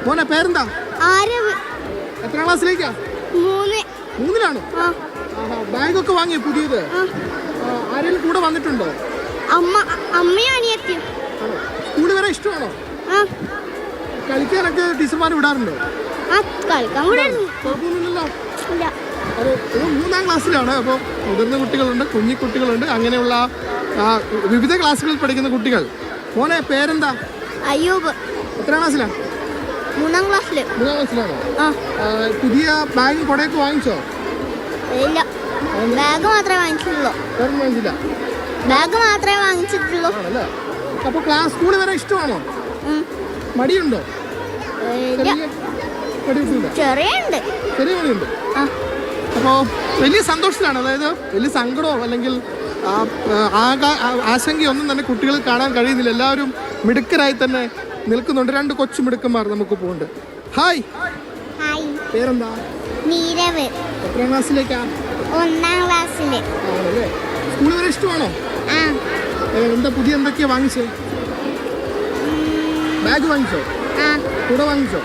മോനെ പേരെന്താ? ആരവ്. എത്രാം ക്ലാസ്സിലേക്കാ? 3. 3-ലാണോ? ബാഗൊക്കെ വാങ്ങിയോ പുതിയത്? ആരെങ്കിലും കൂടെ വന്നിട്ടുണ്ടോ? അമ്മയും അനിയത്തിയും. സ്കൂളിൽ വരെ ഇഷ്ടമാണോ? കളിക്കാനൊക്കെ ടീച്ചർമാർ വിടാറുണ്ടോ? കളിക്കാൻ വിടാറുണ്ട്. കുഴപ്പമൊന്നുമില്ലല്ലോ. അപ്പോൾ ഇത് 3-ാം ക്ലാസ്സിലാണ്. അപ്പോൾ മുതിർന്ന കുട്ടികളുണ്ട്, കുഞ്ഞിക്കുട്ടികളുണ്ട്, അങ്ങനെയുള്ള വിവിധ ക്ലാസ്സുകളിൽ പഠിക്കുന്ന കുട്ടികൾ. മോനെ പേരെന്താ? അയ്യൂബ്. എത്രാം ക്ലാസ്സിലാണ്? 3-ാം ക്ലാസ്സിൽ. 3-ാം ക്ലാസ്സിലാണോ? പുതിയ ബാഗും കുടയൊക്കെ വാങ്ങിച്ചോ? ഇല്ല, ബാഗ് മാത്രമേ വാങ്ങിച്ചിട്ടുള്ളൂ. വേറെ വാങ്ങിച്ചില്ല? ബാഗ് മാത്രമേ വാങ്ങിച്ചിട്ടുള്ളൂ. ആണല്ലേ? അപ്പോൾ സ്കൂളിൽ വരെ ഇഷ്ടമാണോ? മടിയുണ്ടോ? ചെറിയ മടിയുണ്ട്. അപ്പോൾ വലിയ സന്തോഷത്തിലാണ്, അതായത് വലിയ സങ്കടമോ അല്ലെങ്കിൽ ആശങ്കയൊന്നും തന്നെ കുട്ടികൾ കാണാൻ കഴിയുന്നില്ല. എല്ലാവരും മിടുക്കരായി തന്നെ നിൽക്കുന്നുണ്ട്. 2 കൊച്ചു മിടുക്കന്മാർ നമുക്ക് പോകുന്നുണ്ട്. ഹായ്, പേരെന്താ? നീരവ്. എത്രാം ക്ലാസ്സിലേക്കാ? 1-ാം ക്ലാസ്സിൽ. ആണല്ലേ? സ്കൂളിൽ വരെ ഇഷ്ടമാണോ? എന്താ പുതിയ എന്തൊക്കെയാ വാങ്ങിച്ചേ? ബാഗ് വാങ്ങിച്ചോ? കുട വാങ്ങിച്ചോ?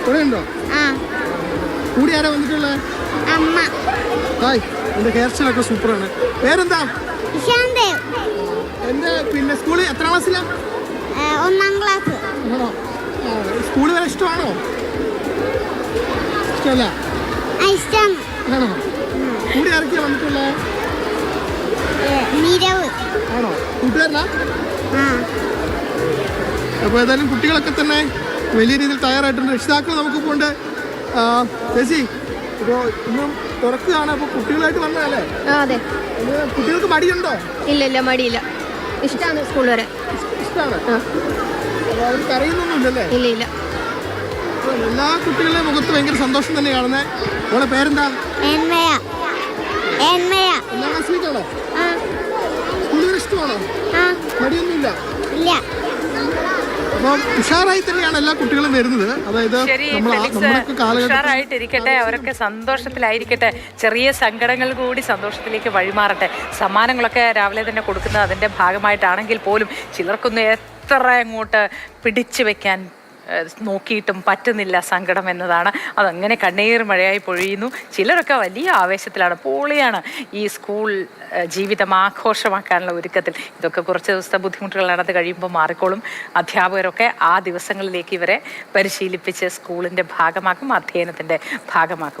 കുടയുണ്ടോ? കൂടി ആരാ വന്നിട്ടുള്ളത്? അമ്മ. ഹായ്, എന്റെ ഹെയർ സ്റ്റൈലൊക്കെ സൂപ്പറാണ്. പേരെന്താ? എന്റെ സ്കൂളിൽ എത്രാം ക്ലാസ്സിലാ? 1-ാം ക്ലാസ്. ആണോ? സ്കൂളിൽ വരെ ഇഷ്ടമാണോ? ഇഷ്ടമല്ല? ആണോ? കൂടി ആരൊക്കെയാ വന്നിട്ടുള്ളത്? ആണോ? കൂട്ടുകാരനാ? അപ്പോൾ ഏതായാലും കുട്ടികളൊക്കെ തന്നെ വലിയ രീതിയിൽ തയ്യാറായിട്ടുണ്ട്. രക്ഷിതാക്കൾ നമുക്ക് പോണ്ട്. ചേച്ചി, ഇപ്പോൾ ഇന്നും തുറക്കുകയാണ്. അപ്പോൾ കുട്ടികളായിട്ട് വന്നതല്ലേ? അതെ. കുട്ടികൾക്ക് മടിയുണ്ടോ? ഇല്ല, മടിയില്ല. ഇഷ്ടമാണ് സ്കൂൾ വരെ. ഇഷ്ടമാണ്. അവർക്ക് അറിയുന്നൊന്നുമില്ലല്ലേ? ഇല്ല. എല്ലാ കുട്ടികളുടെ മുഖത്ത് ഭയങ്കര സന്തോഷം തന്നെ കാണുന്നത്. അവളെ പേരെന്താ? 1-ാം ക്ലാസ്സിലേക്കാണോ? സ്കൂളിൽ ഇഷ്ടമാണോ? മടിയൊന്നുമില്ല. അപ്പം ഉഷാറായി തന്നെയാണ് എല്ലാ കുട്ടികളും വരുന്നത്. അതായത് ഉഷാറായിട്ടിരിക്കട്ടെ, അവരൊക്കെ സന്തോഷത്തിലായിരിക്കട്ടെ, ചെറിയ സങ്കടങ്ങൾ കൂടി സന്തോഷത്തിലേക്ക് വഴിമാറട്ടെ. സമ്മാനങ്ങളൊക്കെ രാവിലെ തന്നെ കൊടുക്കുന്നത് അതിൻ്റെ ഭാഗമായിട്ടാണെങ്കിൽ പോലും ചിലർക്കൊന്നും എത്ര അങ്ങോട്ട് പിടിച്ചു വെക്കാൻ നോക്കിയിട്ടും പറ്റുന്നില്ല സങ്കടം എന്നതാണ്. അതങ്ങനെ കണ്ണീർ മഴയായി പൊഴിയുന്നു. ചിലരൊക്കെ വലിയ ആവേശത്തിലാണ്, പൊളിയാണ് ഈ സ്കൂൾ ജീവിതം ആഘോഷമാക്കാനുള്ള ഒരുക്കത്തിൽ. ഇതൊക്കെ കുറച്ച് ദിവസത്തെ ബുദ്ധിമുട്ടുകളാണ്, അത് കഴിയുമ്പോൾ മാറിക്കോളും. അധ്യാപകരൊക്കെ ആ ദിവസങ്ങളിലേക്ക് ഇവരെ പരിശീലിപ്പിച്ച് സ്കൂളിൻ്റെ ഭാഗമാക്കും, അധ്യയനത്തിൻ്റെ ഭാഗമാക്കും.